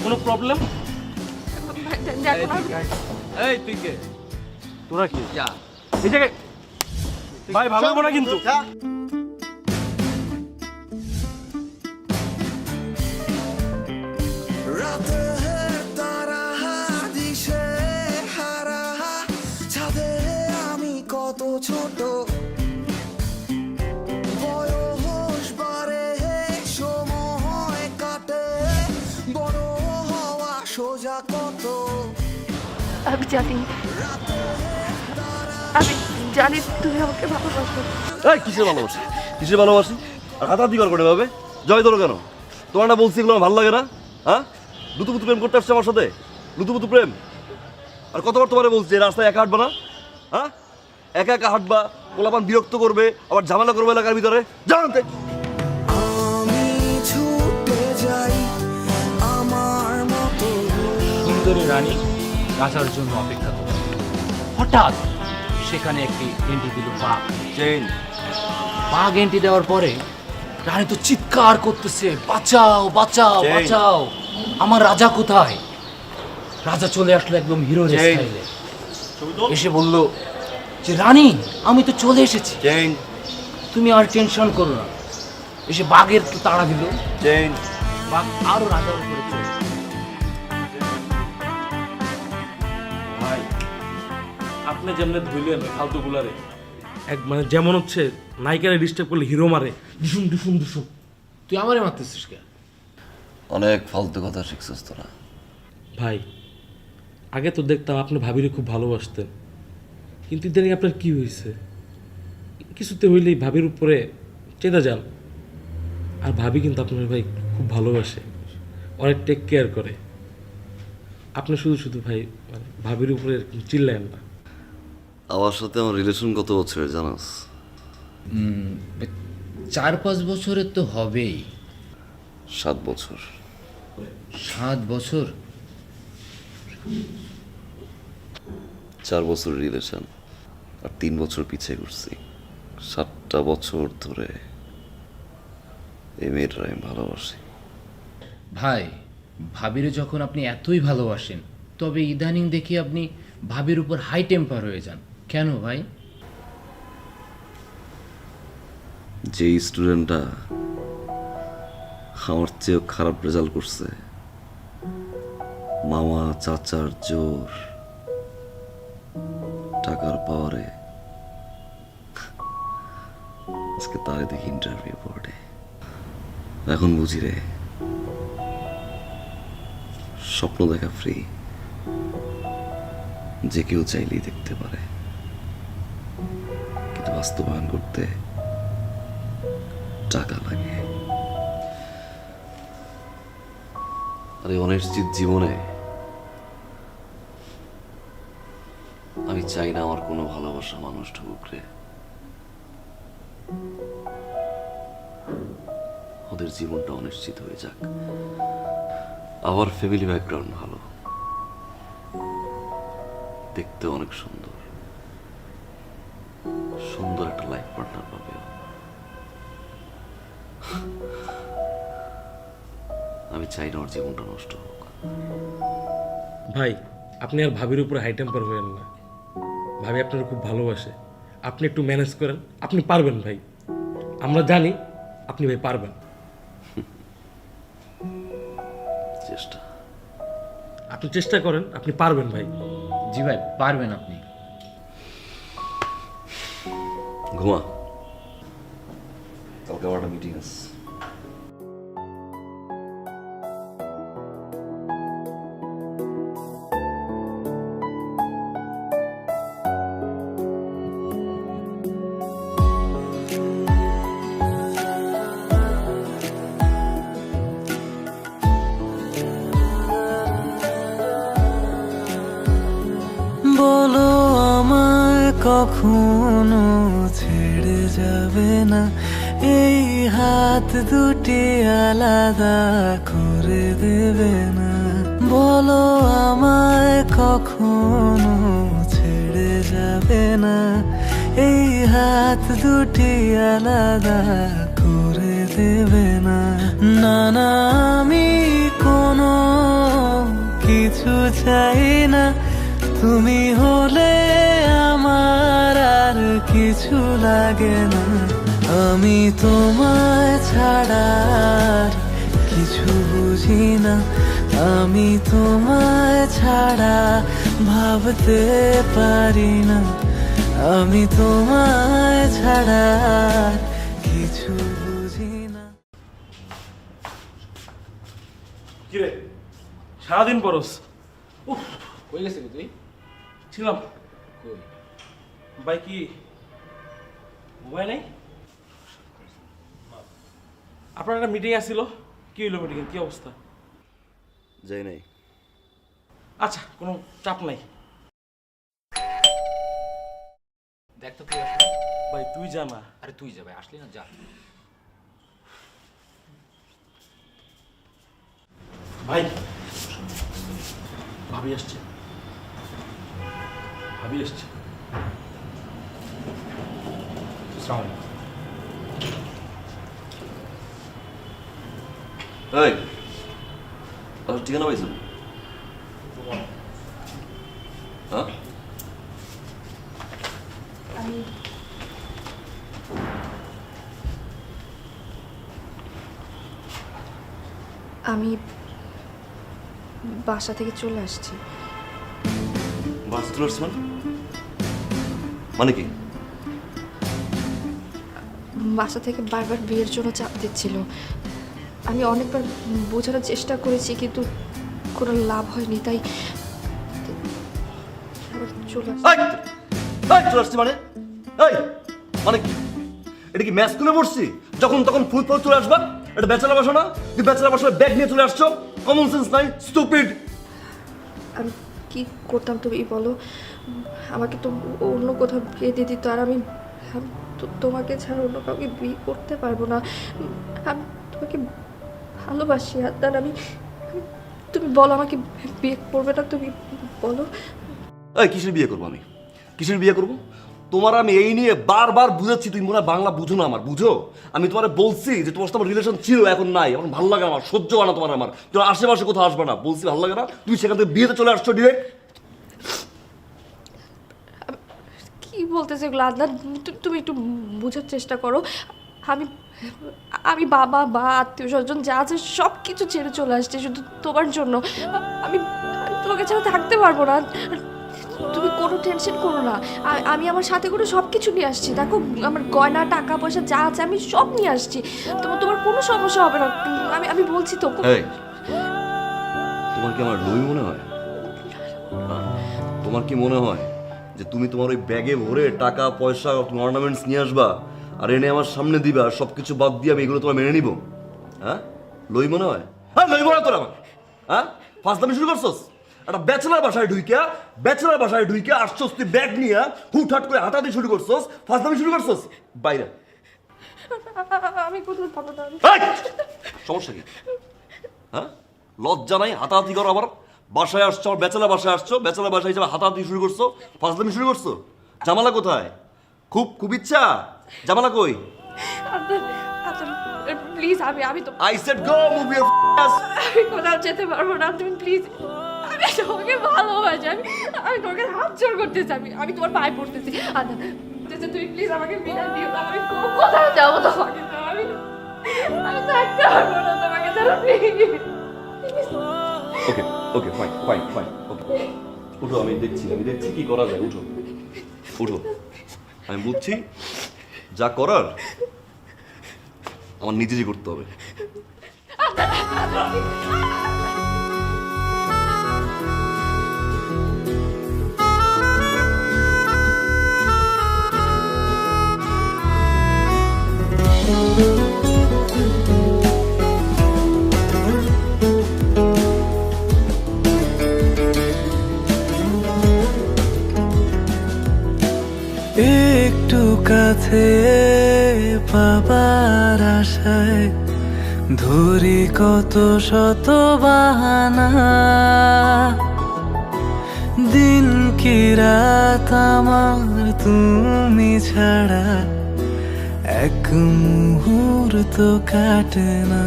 কোনো প্রবলেম? এই তুই কে? তোরা কি যা এই জায়গায় ভাই ভালো হবে না কিন্তু। আমি কত ছোট, বয়স বাড়ে, সময় কাটে, বড় হওয়া সোজা কত। আমি জানি, আমি জানি তুমি আমাকে ভালোবাসো। এই কিসের ভালোবাসি, কিসের ভালোবাসি? আর হাতাহাতি কর করে ভাবে জয় ধরো কেন? তোমার না বলছি এগুলো আমার ভালো লাগে না? হ্যাঁ, লুতুপুতু প্রেম করতে আসছে আমার সাথে, লুতুপুতু প্রেম। আর কতবার তোমারে বলছি এই রাস্তায় একা হাঁটবা না, হ্যাঁ? একা একা হাঁটবা, পোলাপান বিরক্ত করবে, আবার ঝামেলা করবে এলাকার ভিতরে, জানতে। সুন্দরী রানী রাজার জন্য অপেক্ষা করে, হঠাৎ সেখানে একটি এন্ট্রি দিল বাঘ। চেঞ্জ। বাঘ এন্ট্রি দেওয়ার পরে রানী তো চিৎকার করতেছে, বাঁচাও বাঁচাও সেই। বাঁচাও, আমার রাজা কোথায়? রাজা চলে আসলো একদম হিরোর সেই। স্টাইলে, এসে বলল যে রানী আমি তো চলে এসেছি, চেঞ্জ। তুমি আর টেনশন করো না। এসে বাঘের তো তাড়া দিল, চেঞ্জ। বাঘ আরো রাজার উপরে চলে এলো। ভাই আপনি যেমনি ধুইলেন ফালতু গুলারে, এক মানে যেমন হচ্ছে নায়িকারে ডিস্টার্ব করলে হিরো মারে, ডিসুম ডিসুম ডিসুম। তুই আমারে মারতেছিস কে? অনেক ফালতু কথা শিখছিস তোরা। ভাই আগে তো দেখতাম আপনি ভাবিরে খুব ভালোবাসতেন, কিন্তু ইদানিং আপনার কি হয়েছে? কিছুতে হইলেই ভাবির উপরে চেতা যান। আর ভাবি কিন্তু আপনার ভাই খুব ভালোবাসে, অনেক টেক কেয়ার করে। আপনি শুধু শুধু ভাই মানে ভাবির উপরে এরকম চিল্লায়েন না। আমার সাথে আমার রিলেশন কত বছরের জানাস? 4-5 বছরের তো হবেই। 7 বছর। 7 বছর? 4 বছর রিলেশন আর 3 বছর পিছিয়ে ঘুরছি। 7টা বছর ধরে এই মেয়েটা আমি ভালোবাসি। ভাই ভাবিরে যখন আপনি এতই ভালোবাসেন, তবে ইদানিং দেখি আপনি ভাবির উপর হাই টেম্পার হয়ে যান কেন ভাই? যে স্টুডেন্টটা আমার চেয়েও খারাপ রেজাল্ট করছে, মামা চাচার জোর, টাকার পাওয়ারে, আজকে তারে দেখি ইন্টারভিউ বোর্ডে। এখন বুঝি রে, স্বপ্ন দেখা ফ্রি, যে কেউ চাইলেই দেখতে পারে, কিন্তু বাস্তবায়ন করতে টাকা লাগে। আর এই অনিশ্চিত জীবনে আমি চাই না আমার কোনো ভালোবাসা মানুষ ঢুকুক রে। ওদের জীবনটা অনিশ্চিত হয়ে যাক। আমার ফ্যামিলি ব্যাকগ্রাউন্ড ভালো, দেখতে অনেক সুন্দর, সুন্দর একটা লাইফ পার্টনার পাবে। আমি চাই না ওর জীবনটা নষ্ট হোক। ভাই আপনি আর ভাবির উপরে হাই টেম্পার হবেন না। ভাবি আপনার খুব ভালোবাসে, আপনি একটু ম্যানেজ করেন, আপনি পারবেন ভাই। আমরা জানি আপনি ভাই পারবেন। চেষ্টা, আপনি চেষ্টা করেন, আপনি পারবেন ভাই। জি ভাই পারবেন আপনি। ঘুমা, কালকে আমার একটা মিটিং আছে। বলো আমায় কখনো ছেড়ে যাবে না, এই হাত দুটি আলাদা করে দেবে না। বলো আমায় কখনো ছেড়ে যাবে না, এই হাত দুটি আলাদা করে দেবে না। না না আমি কোনো কিছু চাই না, তুমি হলে আমার আর কিছু লাগে না। আমি তোমায় ছাড়া আর কিছু বুঝি না, আমি তোমায় ছাড়া ভাবতে পারি না, আমি তোমায় ছাড়া আর কিছু বুঝি না। কিরে সারাদিন পরস? কই গেছিলি তুই? ছিলাম কই? ভাই কি মোবাইল নেই? আপনার একটা মিটিং আসছিল, কি হইলো মিটিং, কি অবস্থা? যাই নাই। আচ্ছা, কোনো চাপ নাই। দেখ তো তুই আসলে। ভাই তুই জানা। আরে তুই যা ভাই, আসলি না যা। ভাই ভাবি আসছে, ভাবি আসছে। এই তোর ঠিকানা পাইছো? হ্যাঁ আমি বাসা থেকে চলে আসছি। বাস চলে আসছে মানে কি? বাসা থেকে বারবার বিয়ের জন্য চাপ দিচ্ছিল। আমি অনেকবার বোঝানোর চেষ্টা করেছি, কিন্তু কোনো লাভ হয়নি, তাই চলে আসছি। চলে আসছি মানে? এই মানে কি? এটা কি ম্যাচ খুলে পড়ছি? যখন তখন ফুল পর চলে আসবা? এটা ব্যাচেলার বাসা না? তুই ব্যাচেলার বাসায় ব্যাগ নিয়ে চলে আসছো? কমন সেন্স নাই, স্টুপিড। আমি কি করতাম তুমি বলো? আমাকে তো অন্য কোথাও বিয়ে দিয়ে দিত, আর আমি তোমাকে ছাড়া অন্য কাউকে বিয়ে করতে পারবো না। আমি তোমাকে ভালোবাসি আদনান। তুমি বলো আমাকে বিয়ে করবে না? তুমি বলো। এই কিসের বিয়ে করবো আমি? কিসের বিয়ে করবো? তোমার আমি এই নিয়ে বারবার বুঝাচ্ছি, তুমি মনে হয় বাংলা বুঝো না। আমার বুঝো? আমি তোমার বলছি যে তোমার সাথে আমার রিলেশন ছিল, এখন নাই, এখন ভালো লাগে না, আমার সহ্য হয় না তোমার। আমার তোমার আশেপাশে কোথাও আসবে না, বলছি ভালো লাগে না। তুমি সেখান থেকে বিয়েতে চলে আসছো ডিরেক্ট। কি বলতেছে এগুলো আদনান? তুমি একটু বোঝার চেষ্টা করো। আমি বাবা বা আত্মীয় স্বজন যা আছে সব কিছু ছেড়ে চলে আসছে শুধু তোমার জন্য। আমি তোমাকে ছাড়া থাকতে পারবো না। তুমি কোনো টেনশন করো না, আমি আমার সাথে করে সব কিছু নিয়ে আসছি। দেখো আমার গয়না টাকা পয়সা যা আছে আমি সব নিয়ে আসছি। তোমার কোনো সমস্যা হবে না, আমি বলছি তো। এই তোমার কি আমার লই মনে হয়? তোমার কি মনে হয় যে তুমি তোমার ওই ব্যাগে ভরে টাকা পয়সা অর্নামেন্টস নিয়ে আসবা আর এনে আমার সামনে দিবা, আর সবকিছু বাদ দিয়ে আমি এগুলো তোমার মেনে নিব? হ্যাঁ লই মনে হয়? হ্যাঁ লই মনে হয় তোর আমার? হ্যাঁ ফাজলামি শুরু করছস? একটা ব্যাচেলার বাসায় ঢুইকা আসছস তুই ব্যাগ নিয়ে, হুটহাট করে হাতাহাতি শুরু করছস, ফাজলামি শুরু করছস। বাইরে আমি কোথাও পাবো না। সমস্যা কি? হ্যাঁ লজ্জা নাই? হাতাহাতি করো আবার। বাসায় আসছো, আমার ব্যাচেলার বাসায় আসছো, ব্যাচেলার বাসায় হিসেবে হাতাহাতি শুরু করছো, ফাজলামি শুরু করছো। জামালা কোথায়? খুব ইচ্ছা, জামালা কই? প্লিজ আমি তো I said go, move your ass. আমি কোথাও যেতে পারবো না। তুমি প্লিজ, আমি তোমাকে ভালোবাসি। আমি তোমাকে হাত জোর করতেছি, আমি তোমার পায়ে পড়তেছি। তুমি প্লিজ আমাকে বিদায় দিও না। আমি কোথায় যাবো তোমাকে? আমি থাকতে পারবো না তোমাকে ছাড়া, প্লিজ। ওকে ফাইন ওকে উঠো, আমি দেখছি কি করা যায়। উঠো আমি বুঝছি যা করার আমার নিজেই করতে হবে। একটু কাছে পাবার আশায় ধরি কত শত বাহানা, দিন কি রাত আমার তুমি ছাড়া এক মুহূর্ত কাটে না।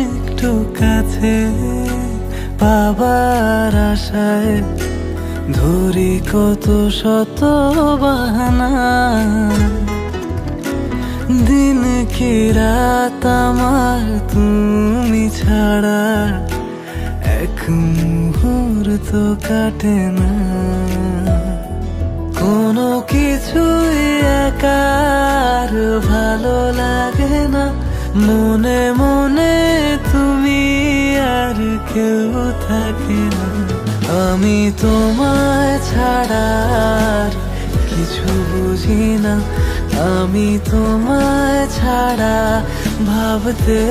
একটু কাছে পাবার আশায় ধরি কত শত বাহানা, দিন কি রাত আমার তুমি ছাড়া এক মুহূর্ত কাটে না। কোনো কিছুই একার ভালো লাগে না, মনে মনে তুমি আর কেউ থাকে না। আমি তোমায় ছাড়া আর কিছু বুঝি না, আমি তোমায় ছাড়া ভাবতে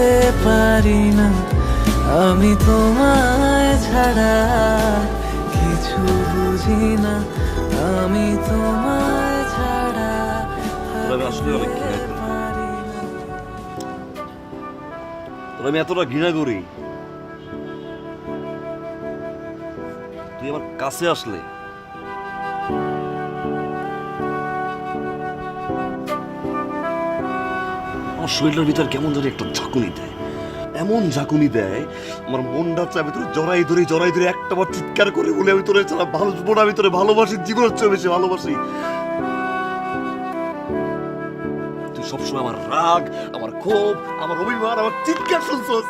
পারি না, আমি তোমায় ছাড়া কিছু বুঝি না, আমি তোমায় ছাড়া আমি আসলে অনেক ঘৃণা করি। পারি না। তোর আমি এতটা ঘৃণা করি, তুই আমার কাছে আসলে আমার শরীরের ভিতর কেমন জানি একটা ঝাঁকুনি দেয়, এমন ঝাঁকুনি দেয় আমার মনটা চায় তোর জড়াই ধরে একটা বার চিৎকার করে বলে আমি তোরে ছাড়া ভালোবাসবো না, আমি তোরে ভালোবাসি, জীবনের চেয়ে বেশি ভালোবাসি। তুই সবসময় আমার রাগ, আমার ক্ষোভ, আমার অভিমান, আমার চিৎকার শুনছস,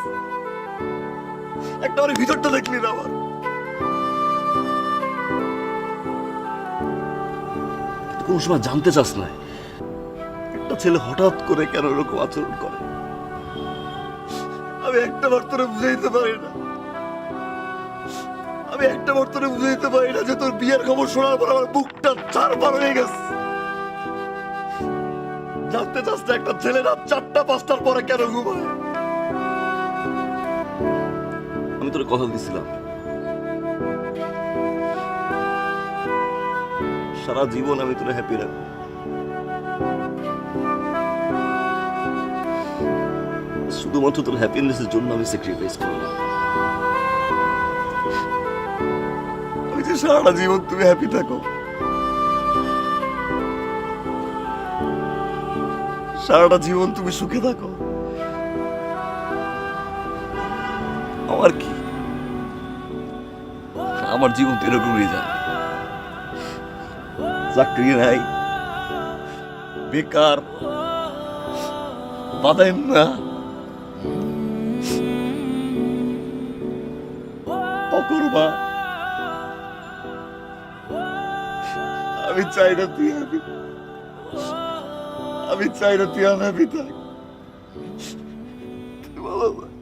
একটা আমার ভিতরটা দেখলি না আমার। কোন সময় জানতে চাস না একটা ছেলে হঠাৎ করে কেন এরকম আচরণ করে। আমি একটা বার তোরে বুঝাইতে পারি না, আমি একটা বার তোরে বুঝাইতে পারি না যে তোর বিয়ের খবর শোনার পর আমার বুকটা চারবার হয়ে গেছে। জানতে চাস না একটা ছেলে রাত 4টা 5টার পরে কেন ঘুমায়। আমি তোর কথা দিছিলাম সারা জীবন আমি তোরে হ্যাপি রাখবো। শুধুমাত্র তোর হ্যাপিনেসের জন্য আমি স্যাক্রিফাইস করলাম। আমি যে সারাটা জীবন তুমি হ্যাপি থাকো, সারাটা জীবন তুমি সুখে থাকো, আমার কি, আমার জীবন তো এরকমই যায়। চাকরি নাই, বেকার, বাদাম না, অকর্মা। আমি চাই না তুই হ্যাপি, আমি চাই না তুই আনহ্যাপি থাক। ভালো থাক।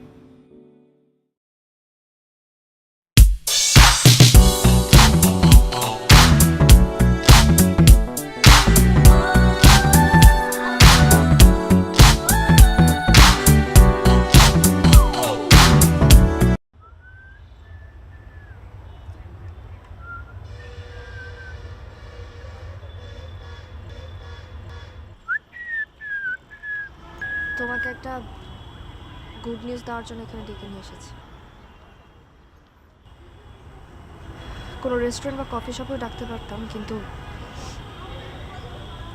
তোমাকে একটা গুড নিউজ দেওয়ার জন্য এখানে ডেকে নিয়ে এসেছি। কোনো রেস্টুরেন্ট বা কফি শপেও ডাকতে পারতাম, কিন্তু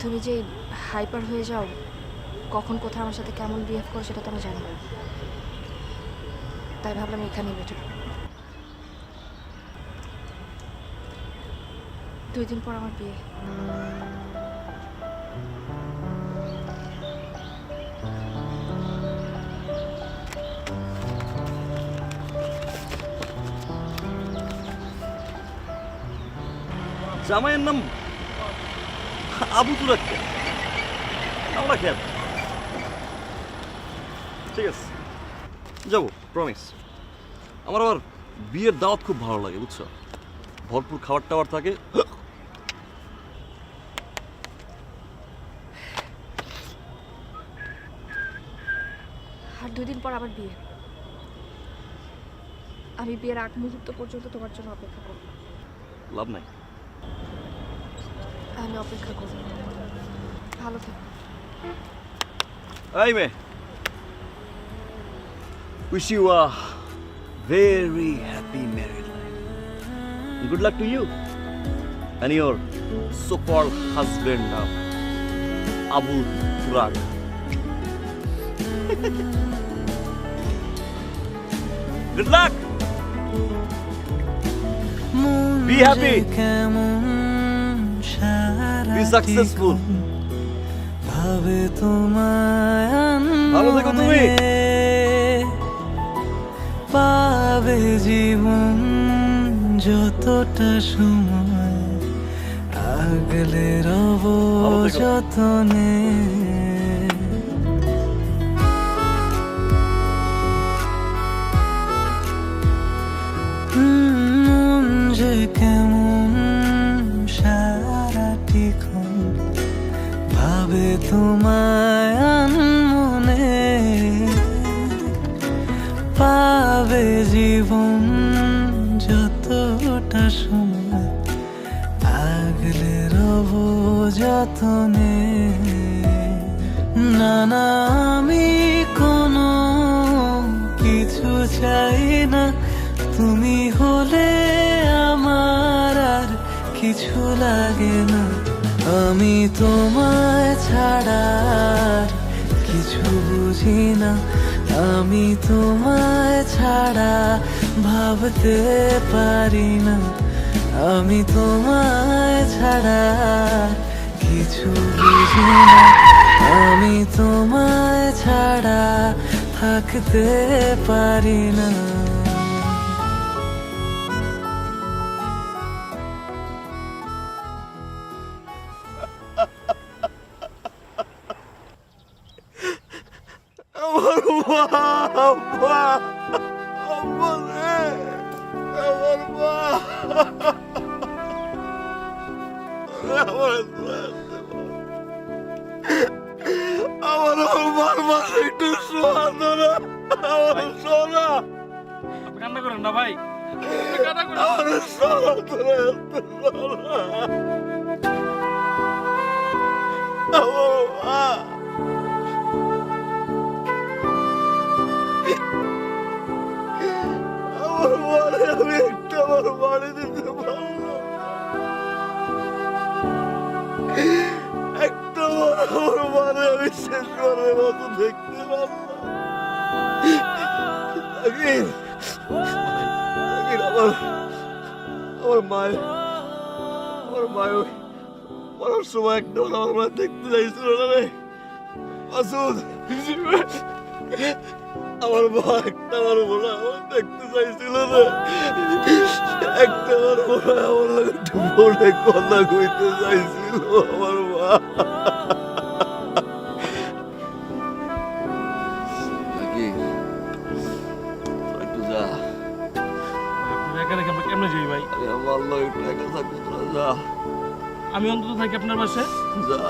তুমি যে হাইপার হয়ে যাও, কখন কোথায় আমার সাথে কেমন বিহেভ করো সেটা তো আমি জানি না, তাই ভাবলাম এখানেই বেটার। 2 দিন পর আমার বিয়ে। জামাইয়ের নাম আবু তুরাক, আমরা খেয়াল ঠিক আছে যাবো, প্রমিস। আমার আবার বিয়ের দাওয়াত খুব ভালো লাগে, বুঝছো, ভরপুর খাবার টাবার থাকে। আর 2 দিন পর আমার বিয়ে। আমি বিয়ের আগ মুহূর্ত পর্যন্ত তোমার জন্য অপেক্ষা করব। লাভ নাই, আমি অপেক্ষা করব। ভালো থেকো। এই মেয়ে, wish you a very happy married life. Good luck to you and your so-called husband, Abu Turak. Good luck. Be happy. Be successful. ভাবে তোমায় ভালো থেকো তুমি। পাবে জীবন যতটা সময় আগলে রব যতনে। যতটা সময় আগলে রব যতনে। না না আমি কোনো কিছু চাই না, তুমি হলে আমার আর কিছু লাগে না। আমি তোমায় ছাড়া আর কিছু বুঝি না, আমি তোমায় ছাড়া ভাবতে পারি না। আমি তোমায় ছাড়া আর কিছু বুঝি না, আমি তোমায় ছাড়া থাকতে পারি না। আমার মা, আম্মা, আম্মা রে, আমার মা, আমার মার মাঝে একটু শোয়াতো না, আমার সোনা, কান্না করেন না ভাই, আমার সোনা তোরা সোনা, আমার মা। আমার মারে আমি একটা আমার বাড়ি দিতে পারলাম, একটা আমার মারে আমি শেষবারের মতো দেখতে পারলাম। আমার মায়ের মরার সময় একটা আমার মা দেখতে চাইছিল না রে মাসুদ। আমার মা একটা আমার মনে আমার দেখতে চাইছিল না, একটা আমার মনে আমার লাগে একটু ফোনে কথা কইতে চাইছিল আমার মা। একটু যা, এখানে কেমনে যাই ভাই? আমি আমার লগে একটু একা থাকবো, তোরা যা, আমি অন্তত থাকি আপনার পাশে। যা।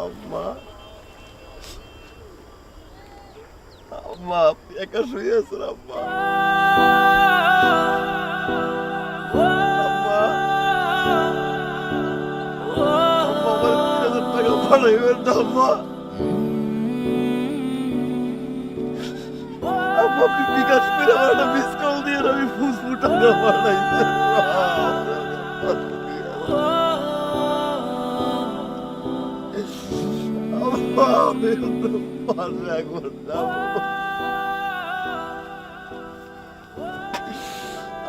আম্মা, আম্মা আপনি একা শুয়ে আছেন আম্মা? আম্মা, আম্মা আমার ৩,০০০ টাকা পাঠাইবেন না আম্মা? আম্মা আপনি বিকাশ করে আমার একটা মিস কল দিয়ে আমি ফুসফু টাকা পাঠাইছি। আমি তো পারবে একবার যাবো,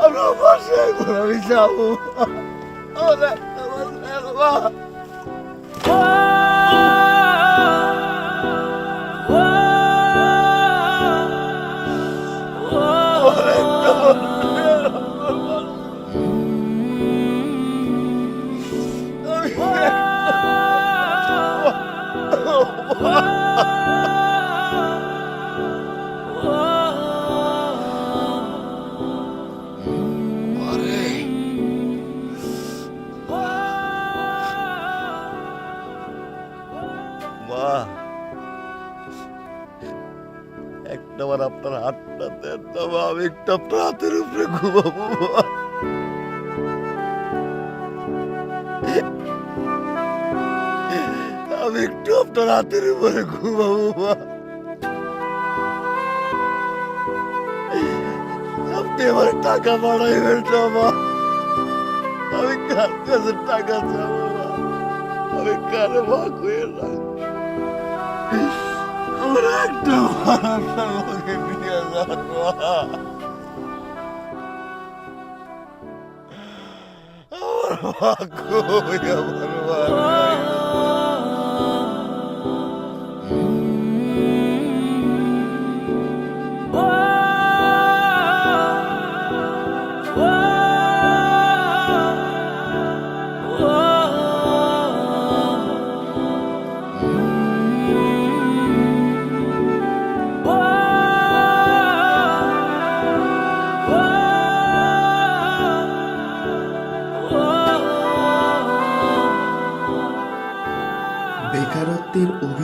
আমরা পাশে একবার আমি যাবো। আমার একটা বাবা একটাবার আপনার হাতটা দেন না মা, আমি একটু আপনার হাতের উপরে ঘুমাবো মা। আমি একটু আপনার হাতের উপরে ঘুমাবো মা। আপনি আমার টাকা বাড়াইবেন না মা, আমি কার কাছে টাকা চাবো মা, আমি কারে ভাগ হয়ে না। আমার একটা আপনার লোকে নিয়ে যান মা, আমার ভাগ্য আমার মা।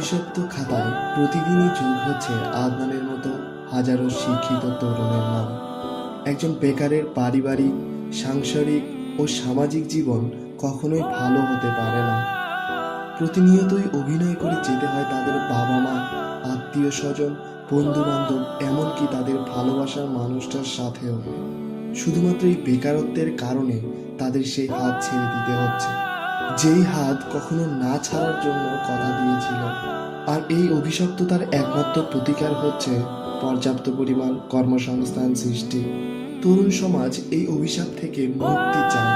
ভবিষ্যৎ খাতায় প্রতিদিনই যোগ হচ্ছে আদনানের মতো হাজারো শিক্ষিত তরুণের নাম। একজন বেকারের পারিবারিক, সাংসারিক ও সামাজিক জীবন কখনোই ভালো হতে পারে না। প্রতিনিয়তই অভিনয় করে যেতে হয় তাদের বাবা মা, আত্মীয় স্বজন, বন্ধু বান্ধব, এমনকি তাদের ভালোবাসার মানুষটার সাথেও। শুধুমাত্র এই বেকারত্বের কারণে তাদের সেই হাত ছেড়ে দিতে হচ্ছে, যেই হাত কখনো না ছাড়ার জন্য কথা দিয়েছিল। আর এই অভিশপ্ততার একমাত্র প্রতিকার হচ্ছে পর্যাপ্ত পরিমাণ কর্মসংস্থান সৃষ্টি। তরুণ সমাজ এই অভিশাপ থেকে মুক্তি চায়।